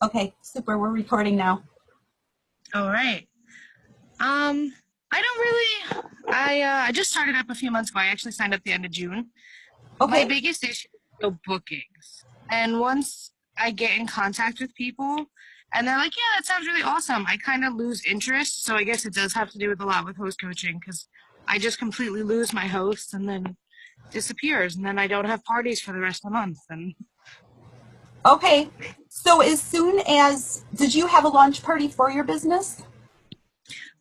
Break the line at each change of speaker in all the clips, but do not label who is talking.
Okay, super. We're recording now.
All right. I don't really. I just started up a few months ago. I actually signed up the end of June. My
Okay.
biggest issue is still bookings. And once I get in contact with people, and they're like, "Yeah, that sounds really awesome," I kind of lose interest. So I guess it does have to do with a lot with host coaching because I just completely lose my host and then disappears, and then I don't have parties for the rest of the month. And
Okay. So as soon as, did you have a launch party for your business?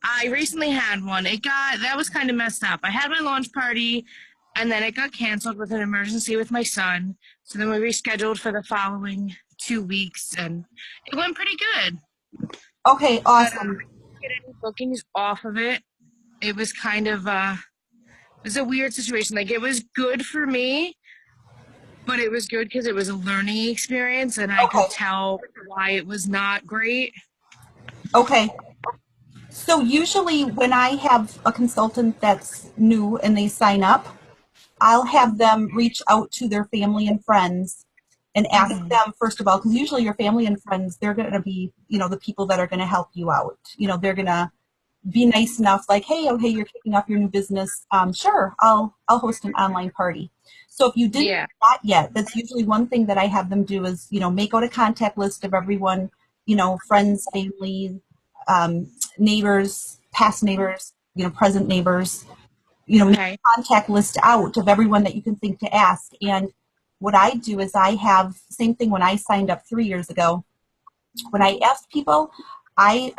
I recently had one. That was kind of messed up. I had my launch party and then it got canceled with an emergency with my son. So then we rescheduled for the following 2 weeks and it went pretty good.
Okay,
But
awesome.
I didn't get any bookings off of it. It was kind of it was a weird situation. Like it was good for me, but it was good because it was a learning experience and I could
Okay.
tell why it was not great.
Okay. So usually when I have a consultant that's new and they sign up, I'll have them reach out to their family and friends and ask
Hmm.
them, first of all, because usually your family and friends, they're going to be, the people that are going to help you out. They're going to be nice enough, like, hey, okay, you're kicking off your new business. Sure, I'll host an online party. So if you didn't
Yeah.
do that yet, that's usually one thing that I have them do is, make out a contact list of everyone, friends, family, neighbors, past neighbors, present neighbors, make
Okay.
a contact list out of everyone that you can think to ask. And what I do is I have same thing when I signed up 3 years ago. When I asked people, I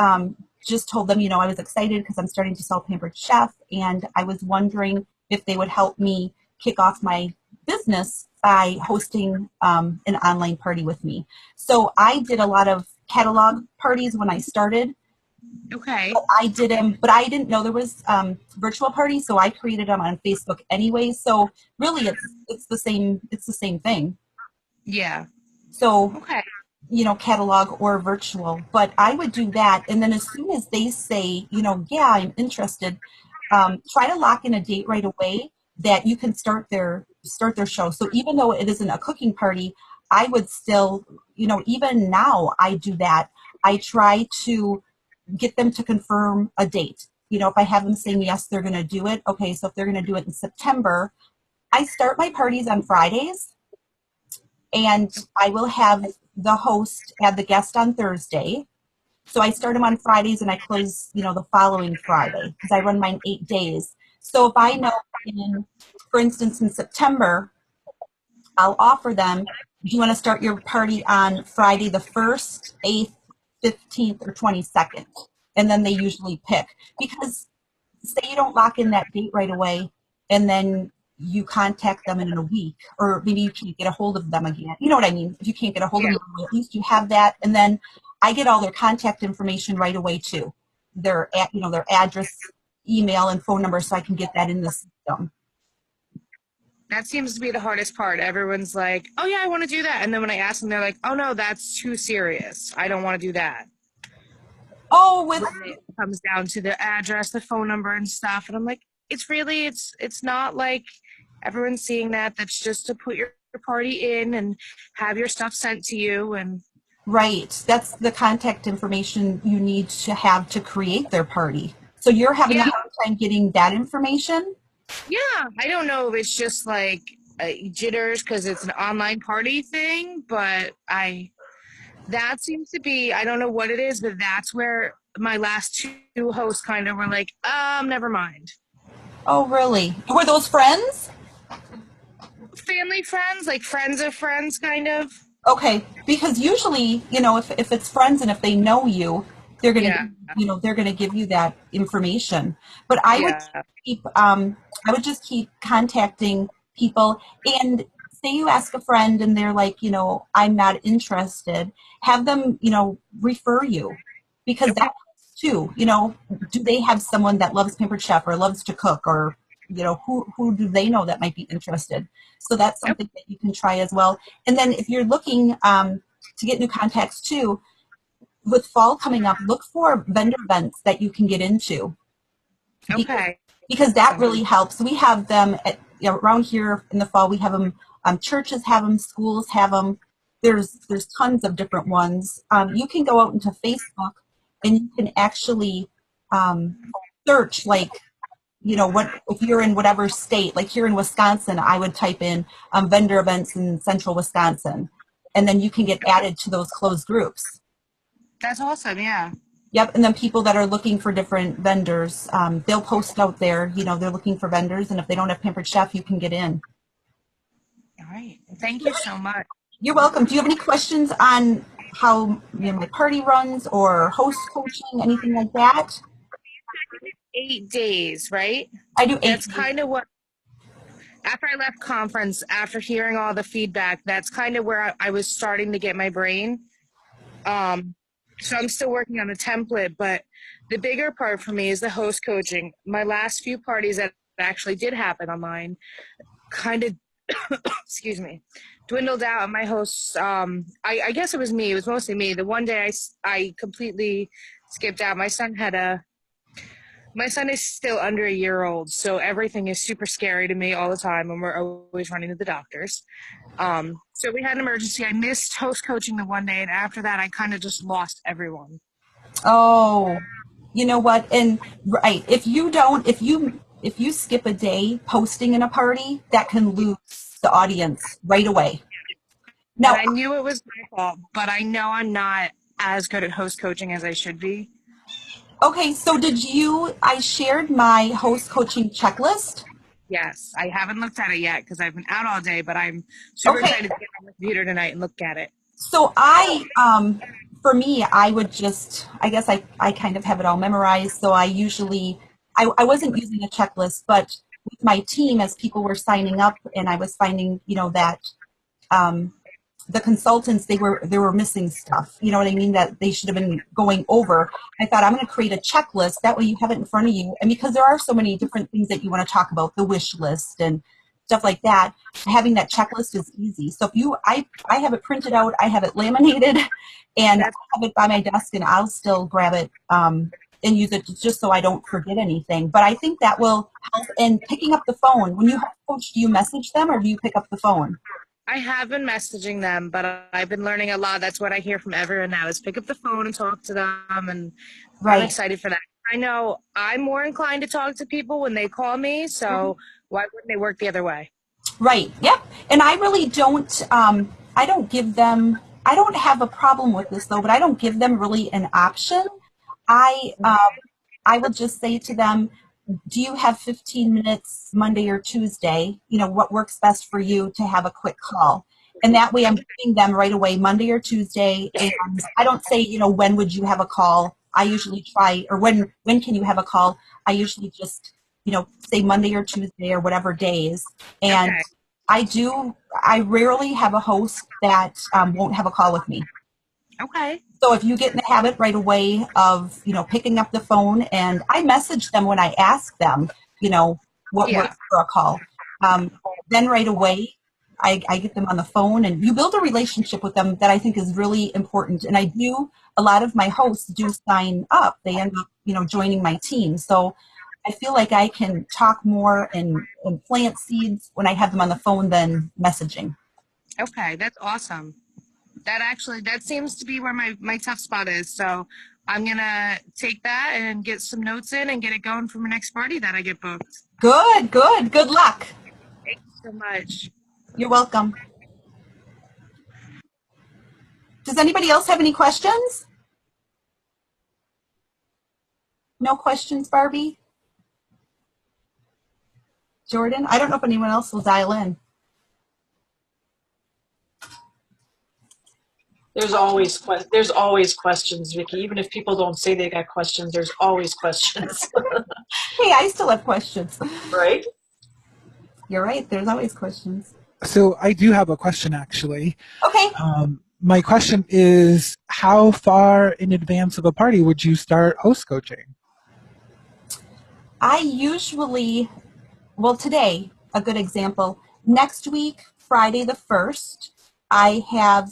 just told them, I was excited because I'm starting to sell Pampered Chef, and I was wondering if they would help me kick off my business by hosting an online party with me. So I did a lot of catalog parties when I started.
Okay.
But I didn't know there was virtual parties, so I created them on Facebook anyway. So really, it's the same thing.
Yeah.
So
Okay.
catalog or virtual. But I would do that. And then as soon as they say, yeah, I'm interested, try to lock in a date right away that you can start their show. So even though it isn't a cooking party, I would still, even now I do that. I try to get them to confirm a date. If I have them saying yes, they're going to do it. Okay, so if they're going to do it in September, I start my parties on Fridays and I will have the host add the guest on Thursday. So I start them on Fridays and I close, the following Friday because I run mine 8 days. So if I know for instance, in September, I'll offer them, do you want to start your party on Friday the 1st, 8th, 15th, or 22nd? And then they usually pick because say you don't lock in that date right away and then you contact them in a week or maybe you can't get a hold of them again. You know what I mean? If you can't get a hold of
Yeah.
them, at least you have that. And then I get all their contact information right away too. Their address, email, and phone number so I can get that in the system.
That seems to be the hardest part. Everyone's like, "Oh yeah, I want to do that," and then when I ask them, they're like, "Oh no, that's too serious. I don't want to do that."
Oh, with
When it comes down to the address, the phone number, and stuff, and I'm like, it's not like everyone's seeing that. That's just to put your party in and have your stuff sent to you, and
right. That's the contact information you need to have to create their party. So you're having a
yeah,
hard time getting that information?
yeah. I don't know if it's just like jitters because it's an online party thing, but I that seems to be, I don't know what it is, but that's where my last two hosts kind of were like, never mind.
Oh, really? Were those friends?
Family friends, like friends of friends, kind of.
Okay, because usually, if it's friends and if they know you, they're gonna,
Yeah,
they're gonna give you that information. But
yeah.
I would just keep contacting people, and say you ask a friend and they're like, I'm not interested, have them, refer you, because that
Okay.
helps too. Do they have someone that loves Pampered Chef or loves to cook, or who do they know that might be interested? So that's
Yep.
something that you can try as well. And then if you're looking to get new contacts too, with fall coming up, look for vendor events that you can get into because
Okay.
that
Awesome.
really helps. We have them around here in the fall. We have them. Churches have them. Schools have them. there's tons of different ones. You can go out into Facebook and you can actually um, search like what if you're in whatever state, like here in Wisconsin, I would type in vendor events in central Wisconsin, and then you can get added to those closed groups.
That's awesome. Yeah.
Yep, and then people that are looking for different vendors, they'll post out there, they're looking for vendors, and if they don't have Pampered Chef, you can get in.
All right. Thank you so much.
You're welcome. Do you have any questions on how my party runs or host coaching, anything like that?
8 days, right?
I do eight
That's
days.
kind of what, after I left conference, after hearing all the feedback, that's kind of where I was starting to get my brain. Um, so I'm still working on the template, but the bigger part for me is the host coaching. My last few parties that actually did happen online kind of, excuse me, dwindled out. My hosts, I guess it was me. It was mostly me. The one day I completely skipped out. My son is still under a year old, so everything is super scary to me all the time, and we're always running to the doctors. So we had an emergency. I missed host coaching the one day, and after that, I kind of just lost everyone.
Oh, you know what? And right, if you skip a day posting in a party, that can lose the audience right away.
And
Now,
I knew it was my fault, but I know I'm not as good at host coaching as I should be.
okay, so I shared my host coaching checklist.
Yes, I haven't looked at it yet because I've been out all day, but I'm super
Okay,
excited to get on the computer tonight and look at it.
so for me, I would just, I guess I kind of have it all memorized. So I wasn't using a checklist, but with my team, as people were signing up and I was finding, that um, the consultants, they were missing stuff. You know what I mean? That they should have been going over. I thought I'm going to create a checklist. That way you have it in front of you. And because there are so many different things that you want to talk about, the wish list and stuff like that, having that checklist is easy. So I have it printed out, I have it laminated, and I
That's
have it by my desk, and I'll still grab it and use it just so I don't forget anything. But I think that will help. And picking up the phone, when you have a coach, do you message them or do you pick up the phone?
I have been messaging them, but I've been learning a lot. That's what I hear from everyone now is pick up the phone and talk to them, and I'm
Right.
excited for that. I know I'm more inclined to talk to people when they call me, so why wouldn't they work the other way?
Right. Yep. And I really don't. I don't give them. I don't have a problem with this though, but I don't give them really an option. I I will just say to them, "Do you have 15 minutes Monday or Tuesday? What works best for you to have a quick call?" And that way, I'm giving them right away Monday or Tuesday. And I don't say, when would you have a call? I usually try, or when can you have a call? I usually just say Monday or Tuesday or whatever days. And
Okay.
I rarely have a host that won't have a call with me.
Okay.
So if you get in the habit right away of, picking up the phone, and I message them when I ask them, what
Yeah.
works for a call, then right away I get them on the phone, and you build a relationship with them that I think is really important. And a lot of my hosts do sign up. They end up, joining my team. So I feel like I can talk more and plant seeds when I have them on the phone than messaging.
Okay. That's awesome. That seems to be where my tough spot is. So I'm gonna take that and get some notes in and get it going for my next party that I get booked.
Good, good, good luck.
Thank you so much.
You're welcome. Does anybody else have any questions? No questions, Barbie? Jordan? I don't know if anyone else will dial in.
There's always questions, Vicki. Even if people don't say they got questions, there's always questions,
Hey, I still have questions.
right?
You're right. There's always questions.
So I do have a question actually.
Okay.
My question is, how far in advance of a party would you start host coaching?
I usually, well, today, a good example. Next week, Friday the 1st, I have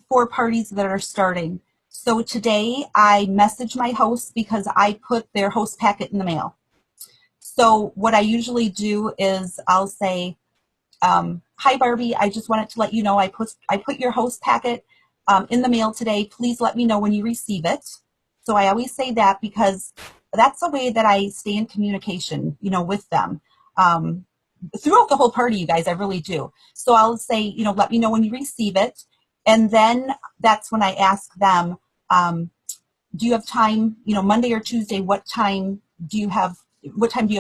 4 parties that are starting. So today I message my hosts because I put their host packet in the mail. So what I usually do is I'll say, Hi Barbie, I just wanted to let you know I put your host packet in the mail today. Please let me know when you receive it. So I always say that because that's the way that I stay in communication, with them. Throughout the whole party, you guys, I really do. So I'll say, let me know when you receive it. And then that's when I ask them, do you have time, Monday or Tuesday, what time do you have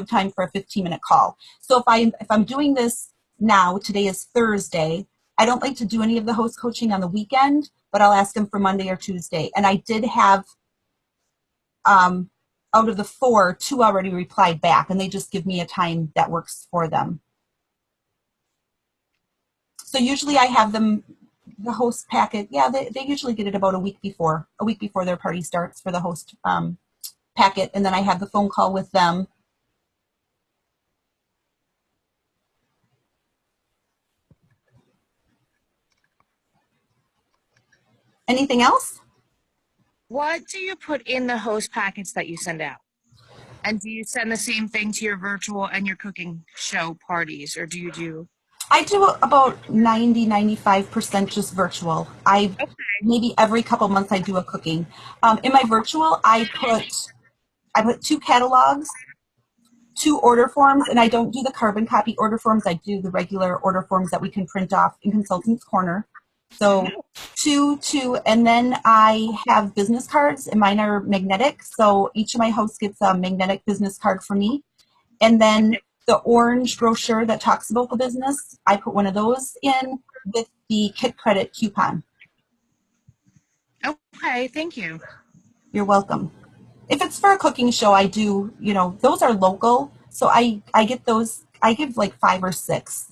time for a 15-minute call? So if I'm doing this now, today is Thursday, I don't like to do any of the host coaching on the weekend, but I'll ask them for Monday or Tuesday. And I did have, out of the four, two already replied back, and they just give me a time that works for them. So usually I have them, the host packet, yeah, they usually get it about a week before their party starts for the host packet, and then I have the phone call with them. Anything else?
What do you put in the host packets that you send out? And do you send the same thing to your virtual and your cooking show parties, or do you do?
I do about 90-95% just virtual. I
Okay.
maybe every couple months I do a cooking. In my virtual, I put two catalogs, two order forms, and I don't do the carbon copy order forms. I do the regular order forms that we can print off in Consultant's Corner. So two, and then I have business cards, and mine are magnetic. So each of my hosts gets a magnetic business card for me. And then the orange brochure that talks about the business, I put one of those in with the Kit Credit coupon.
Okay, thank you.
You're welcome. If it's for a cooking show, I do, those are local. So I get those, I give like five or six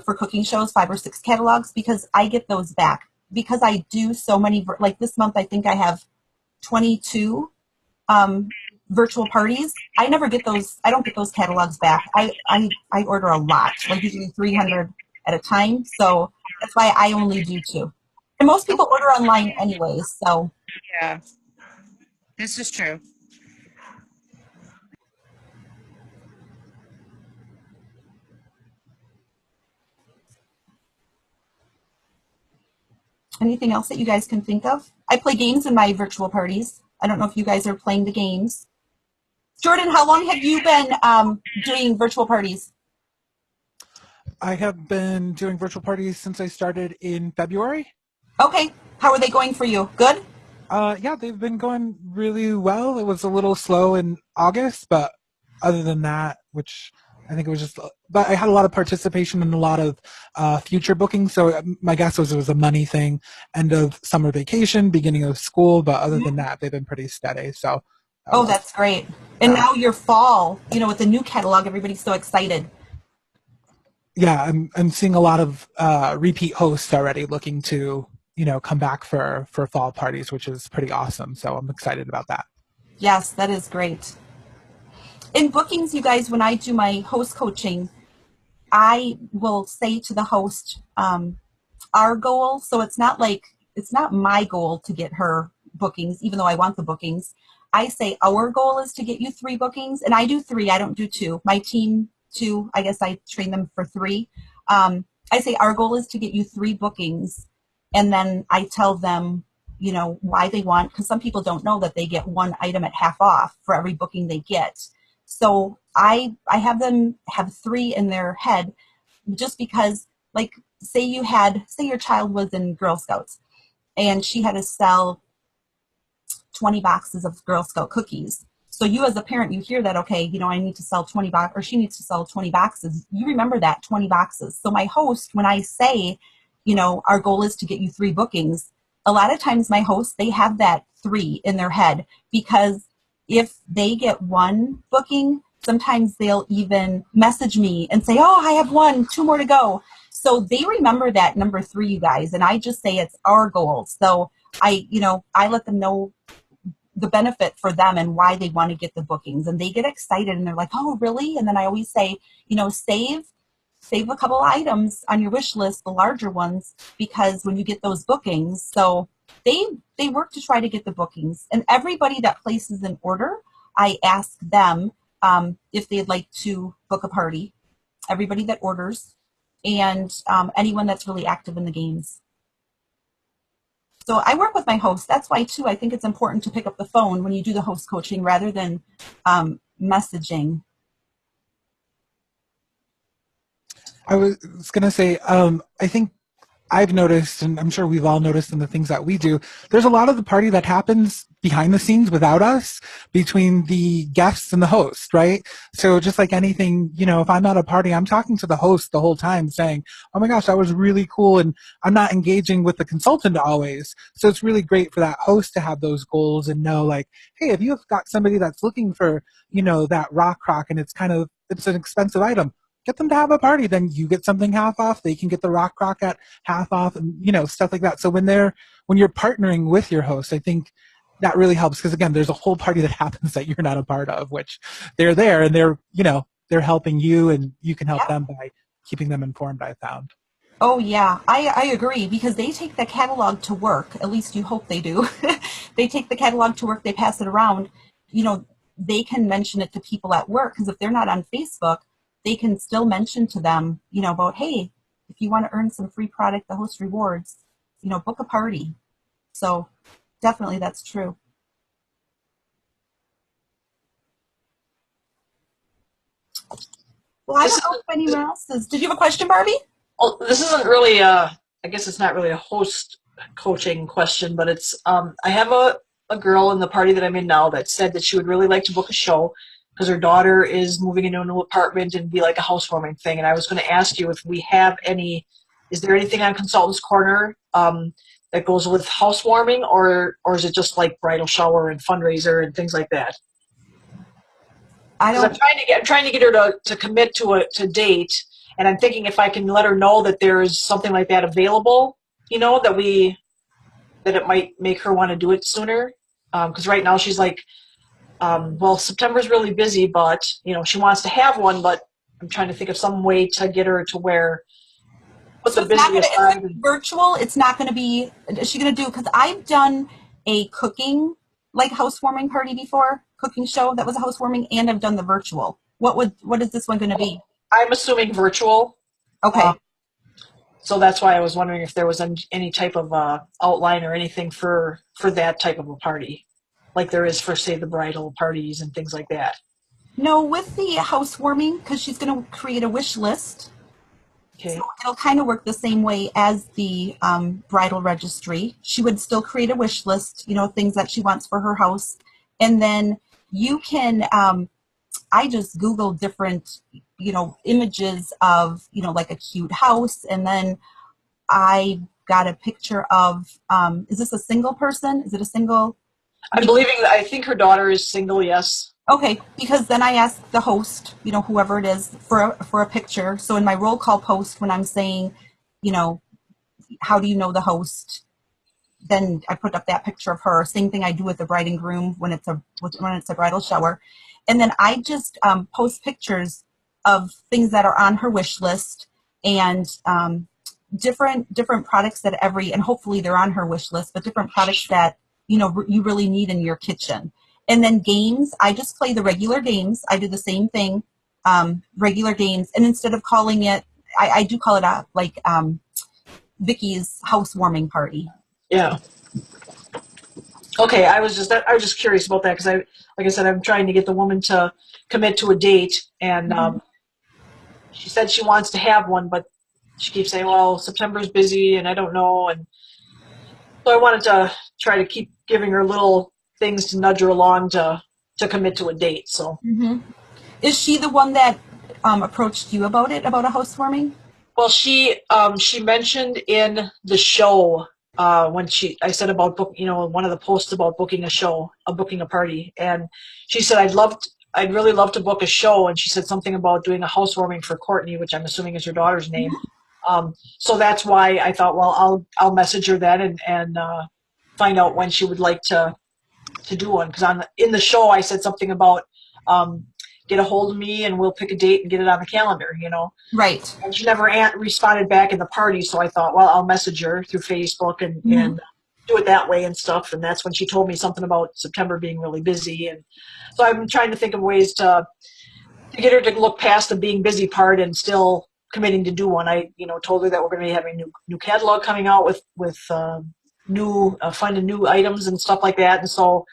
for cooking shows, five or six catalogs, because I get those back. Because I do so many, like this month, I think I have 22 virtual parties. I never get those. I don't get those catalogs back. I order a lot, like usually 300 at a time. So that's why I only do two. And most people order online anyways. So
Yeah, this is true.
anything else that you guys can think of? I play games in my virtual parties. I don't know if you guys are playing the games. Jordan, how long have you been doing virtual parties?
I have been doing virtual parties since I started in February.
Okay. How are they going for you? Good?
Yeah, they've been going really well. It was a little slow in August, but other than that, which I think it was just, but I had a lot of participation in a lot of future bookings. So my guess was it was a money thing, end of summer vacation, beginning of school. But other than that, they've been pretty steady. So that
Oh,
was,
that's great. And
yeah.
now your fall, with the new catalog, everybody's so excited.
Yeah, I'm seeing a lot of repeat hosts already looking to come back for fall parties, which is pretty awesome. So I'm excited about that.
Yes, that is great. In bookings, you guys, when I do my host coaching, I will say to the host, our goal. So it's not my goal to get her bookings, even though I want the bookings. I say our goal is to get you three bookings, and I do three. I don't do two. My team two. I guess I train them for three. I say our goal is to get you three bookings, and then I tell them, why they want, because some people don't know that they get one item at half off for every booking they get. So I have them have three in their head, just because, like, say your child was in Girl Scouts and she had to sell 20 boxes of Girl Scout cookies. So you as a parent, you hear that, okay, I need to sell 20 boxes, or she needs to sell 20 boxes. You remember that 20 boxes. So my host, when I say, our goal is to get you three bookings, a lot of times my hosts, they have that three in their head, because if they get one booking, sometimes they'll even message me and say, oh, I have one, two more to go. So they remember that number three, you guys. And I just say it's our goal. So I let them know the benefit for them and why they want to get the bookings, and they get excited and they're like, oh really? And then I always say, save a couple items on your wish list, the larger ones, because when you get those bookings, so they work to try to get the bookings. And everybody that places an order, I ask them if they'd like to book a party. Everybody that orders, and anyone that's really active in the games. So I work with my host. That's why, too, I think it's important to pick up the phone when you do the host coaching rather than messaging.
I was going to say, I think I've noticed, and I'm sure we've all noticed in the things that we do, there's a lot of the party that happens behind the scenes without us, between the guests and the host, right? So just like anything, if I'm at a party, I'm talking to the host the whole time saying, oh my gosh, that was really cool. And I'm not engaging with the consultant always. So it's really great for that host to have those goals and know like, hey, if you've got somebody that's looking for, that rock and it's an expensive item, get them to have a party, then you get something half off, they can get the rock at half off, and stuff like that. So when you're partnering with your host, I think that really helps, because again, there's a whole party that happens that you're not a part of, which they're there and they're helping you, and you can help them by keeping them informed, I found.
Oh yeah, I agree, because they take the catalog to work. At least you hope they do. They take the catalog to work, they pass it around. They can mention it to people at work, because if they're not on Facebook, they can still mention to them, about, hey, if you want to earn some free product, the host rewards, book a party. So definitely that's true. Well, I don't know if anyone else is. Did you have a question, Barbie?
Well, this isn't really I guess it's not really a host coaching question, but it's I have a girl in the party that I'm in now that said that she would really like to book a show because her daughter is moving into a new apartment and be like a housewarming thing. And I was going to ask you if we have is there anything on Consultant's Corner that goes with housewarming, or is it just like bridal shower and fundraiser and things like that? Because I'm trying to get her to commit to date, and I'm thinking if I can let her know that there's something like that available, that it might make her want to do it sooner. Because right now she's like, well, September's really busy, but she wants to have one, but I'm trying to think of some way to get her to put
So
the busy
it's
aside.
virtual. It's not going to be. Is she going to do? Because I've done a cooking, like, housewarming party before, cooking show that was a housewarming, and I've done the virtual. What is this one going to be?
I'm assuming virtual.
Okay.
So that's why I was wondering if there was any type of outline or anything for that type of a party, like there is for, say, the bridal parties and things like that.
No, with the housewarming, because she's going to create a wish list.
Okay.
So it'll kind of work the same way as the bridal registry. She would still create a wish list, things that she wants for her house. And then you can, I just Googled different, images of, like a cute house. And then I got a picture of, is this a single person? Is it a single?
I think her daughter is single, yes.
Okay, because then I asked the host, whoever it is, for a picture. So in my roll call post, when I'm saying, you know, how do you know the host? Then I put up that picture of her. Same thing I do with the bride and groom when it's a bridal shower, and then I just post pictures of things that are on her wish list, and different products and hopefully they're on her wish list, but different products that you really need in your kitchen. And then games, I just play the regular games. I do the same thing, regular games, and instead of calling it, I do call it like Vicky's housewarming party.
Yeah. Okay, I was just curious about that because like I said, I'm trying to get the woman to commit to a date, and she said she wants to have one, but she keeps saying, "Well, September's busy, and I don't know." And so I wanted to try to keep giving her little things to nudge her along to commit to a date. So,
Is she the one that approached you about a housewarming?
well, she mentioned in the show when I said about one of the posts about booking a show, booking a party, and she said I'd really love to book a show, and she said something about doing a housewarming for Courtney, which I'm assuming is her daughter's name. So that's why I thought, well, I'll message her then and find out when she would like to do one, because in the show I said something about get a hold of me and we'll pick a date and get it on the calendar,
Right.
and she never responded back in the party, so I thought, well, I'll message her through Facebook and do it that way and stuff. And that's when she told me something about September being really busy, and so I'm trying to think of ways to get her to look past the being busy part and still committing to do one. I told her that we're going to be having new catalog coming out with new finding new items and stuff like that. And so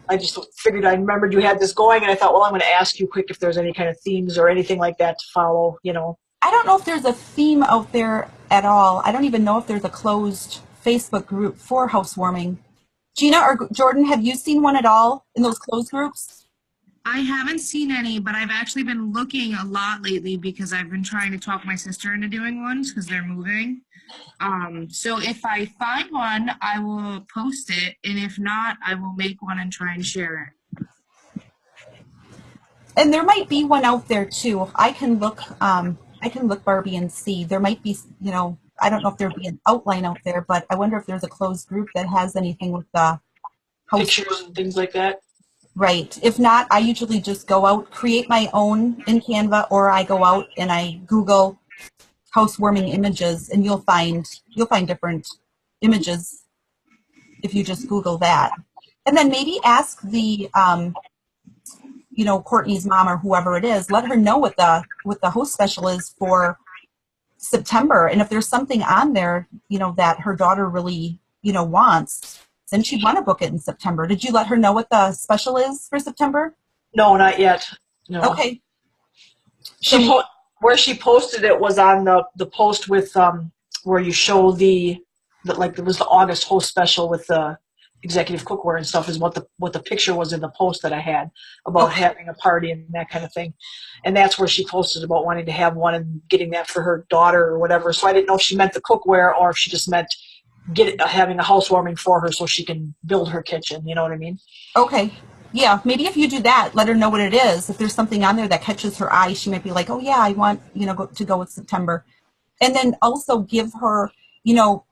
I just figured, I remembered you had this going, and I thought, well, I'm going to ask you quick if there's any kind of themes or anything like that to follow.
I don't know if there's a theme out there at all. I don't even know if there's a closed Facebook group for housewarming. Gina or Jordan, have you seen one at all in those closed groups?
I haven't seen any, but I've actually been looking a lot lately because I've been trying to talk my sister into doing ones because they're moving. So if I find one, I will post it, and if not, I will make one and try and share it.
And there might be one out there too. I can look. I can look, Barbie, and see. There might be. I don't know if there'd be an outline out there, but I wonder if there's a closed group that has anything with the house.
Pictures and things like that.
Right. If not, I usually just go out, create my own in Canva, or I go out and I Google housewarming images, and you'll find different images if you just Google that. And then maybe ask the Courtney's mom or whoever it is, let her know what the host special is for September. And if there's something on there, that her daughter really, wants, then she'd want to book it in September. Did you let her know what the special is for September?
No, not yet. No.
Okay.
Where she posted it was on the post with where you show the like, it was the August host special with the executive cookware and stuff, is what the picture was in the post that I had about having a party and that kind of thing. And that's where she posted about wanting to have one and getting that for her daughter or whatever. So I didn't know if she meant the cookware or if she just meant having a housewarming for her so she can build her kitchen. You know what I mean?
Okay. Yeah, maybe if you do that, let her know what it is. If there's something on there that catches her eye, she might be like, oh yeah, I want, to go with September. And then also give her, you don't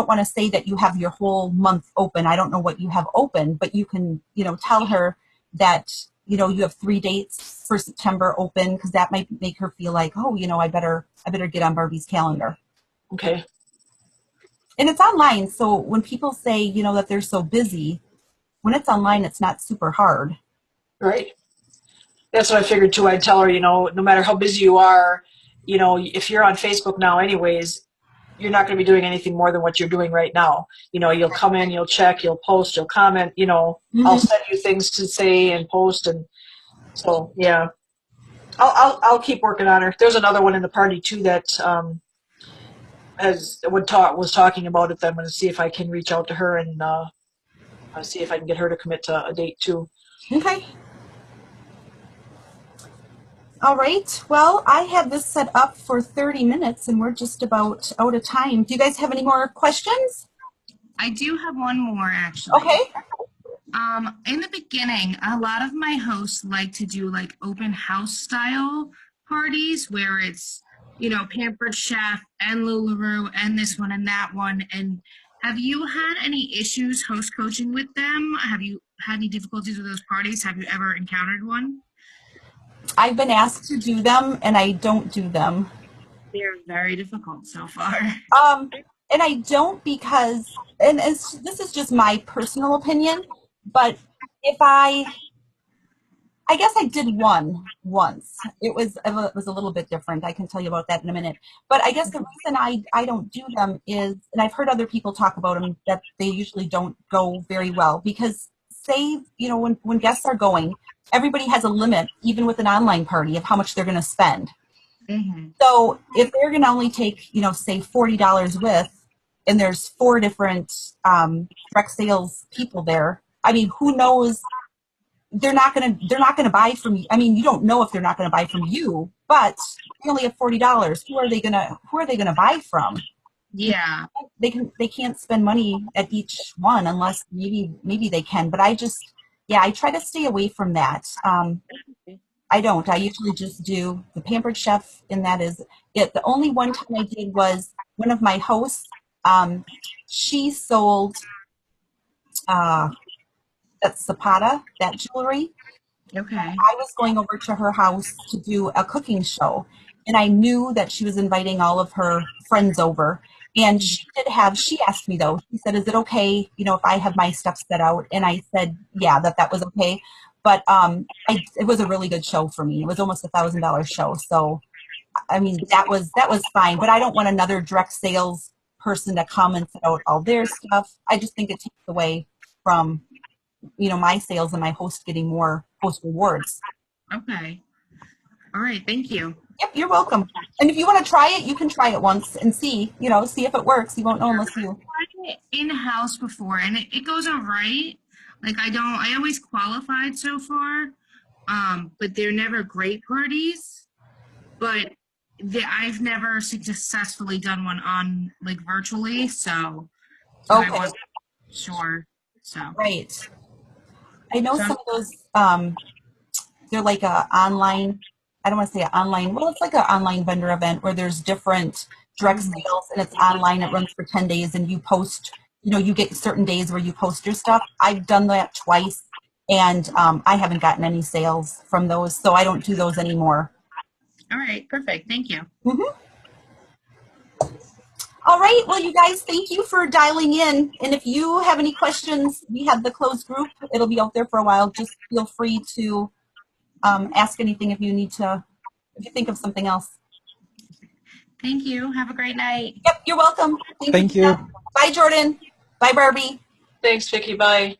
want to say that you have your whole month open. I don't know what you have open, but you can, tell her that, you have 3 dates for September open, because that might make her feel like, oh, I better get on Barbie's calendar.
Okay.
And it's online. So when people say, that they're so busy, when it's online, it's not super hard.
Right. That's what I figured too. I'd tell her, no matter how busy you are, if you're on Facebook now anyways, you're not going to be doing anything more than what you're doing right now. You'll come in, you'll check, you'll post, you'll comment, I'll send you things to say and post. And so, yeah, I'll keep working on her. There's another one in the party too that was talking about it. I'm going to see if I can reach out to her and see if I can get her to commit to a date too.
Okay. All right. Well, I have this set up for 30 minutes, and we're just about out of time. Do you guys have any more questions?
I do have one more, actually.
Okay.
In the beginning, a lot of my hosts like to do like open house style parties where it's, Pampered Chef and LuLaRoe and this one and that one. And have you had any issues host coaching with them? Have you had any difficulties with those parties? Have you ever encountered one?
I've been asked to do them, and I don't do them.
They're very difficult so far.
And I don't because, and this is just my personal opinion, but if I guess I did one once. It was a little bit different. I can tell you about that in a minute. But I guess the reason I don't do them is, and I've heard other people talk about them, that they usually don't go very well, because say, when guests are going, everybody has a limit, even with an online party, of how much they're going to spend. Mm-hmm. So if they're going to only take, say $40 with, and there's 4 different direct sales people there, I mean, who knows? They're not gonna buy from you. I mean, you don't know if they're not gonna buy from you, but you only have $40. Who are they gonna buy from?
Yeah,
they can't spend money at each one, unless maybe they can. But I try to stay away from that. I don't. I usually just do the Pampered Chef, and that is it. The only one time I did was one of my hosts. She sold that Zapata, that jewelry.
Okay.
I was going over to her house to do a cooking show, and I knew that she was inviting all of her friends over. And she asked me though, she said, is it okay, if I have my stuff set out? And I said, yeah, that was okay. But it was a really good show for me. It was almost $1,000 show. So I mean, that was fine, but I don't want another direct sales person to come and set out all their stuff. I just think it takes away from, my sales and my host getting more host rewards.
Okay. All right. Thank you.
Yep, you're welcome. And if you want to try it, you can try it once and see if it works. You won't know unless you.
Tried it in-house before, and it goes all right. Like I always qualified so far, but they're never great parties. But I've never successfully done one on like virtually, so I
Okay,
wasn't sure. So,
right. I know
so I'm,
some of those, they're like a online, I don't want to say online, well, it's like an online vendor event where there's different direct
oh,
sales and it's online. It runs for 10 days and you post, you get certain days where you post your stuff. I've done that twice and I haven't gotten any sales from those, so I don't do those anymore.
all right, perfect. Thank you.
Mhm. All right. Well, you guys, thank you for dialing in. And if you have any questions, we have the closed group. It'll be out there for a while. Just feel free to ask anything if you think of something else.
Thank you. Have a great night.
Yep, you're welcome. Thank you,
Thank
Tina.
you.
Bye, Jordan. Bye, Barbie.
Thanks, Vicki. Bye.